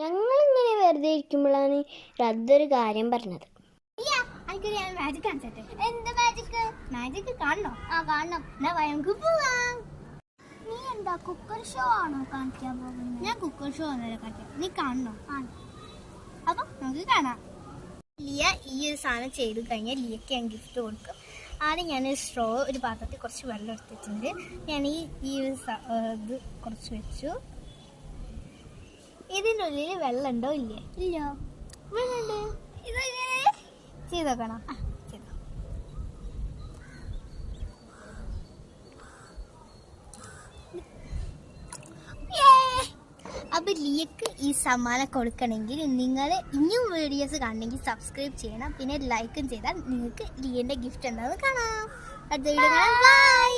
ഞങ്ങളിങ്ങനെ വെറുതെ ഇരിക്കുമ്പോഴാണ് റദ്ദൊരു കാര്യം പറഞ്ഞത്. മാജിക് കാണിച്ചിട്ട്. എന്ത് മാജിക്? മാജിക് കാണണോ? ആ കാണണം. എന്നാ നമുക്ക് പോവാം. നീ എന്താ കുക്കർ ഷോ ആണോ കാണിക്കാൻ പോകുന്നത്? ഞാൻ കുക്കർ ഷോ ഒന്നല്ല കാണിക്കാം. നീ കാണണോ? അപ്പൊ നമുക്ക് കാണാം. ലിയ ഈ ഒരു സാധനം ചെയ്ത് കഴിഞ്ഞാൽ ലിയക്ക് ഞാൻ ഗിഫ്റ്റ് കൊടുക്കും. ആദ്യം ഞാൻ സ്ട്രോ ഒരു പാത്രത്തിൽ കുറച്ച് വെള്ളം എടുത്തിട്ടുണ്ട്. ഞാൻ ഈ ഒരു ഇത് കുറച്ച് വെച്ചു. ഇതിൻ്റെ ഉള്ളിൽ വെള്ളം ഉണ്ടോ ഇല്ലേ? ഇല്ല, വെള്ളമുണ്ട്. ഇതെങ്ങനെ ചെയ്ത് നോക്കണം? ചെയ്തോ. അപ്പൊ ലിയക്ക് ഈ സമ്മാനം കൊടുക്കണമെങ്കിൽ നിങ്ങൾ ഇനിയും വീഡിയോസ് കാണണമെങ്കിൽ സബ്സ്ക്രൈബ് ചെയ്യണം. പിന്നെ ലൈക്കും ചെയ്താൽ നിങ്ങൾക്ക് ലിയന്റെ ഗിഫ്റ്റ് എന്താണെന്ന് കാണാം. അടുത്ത വീഡിയോ കാണാം. ബൈ.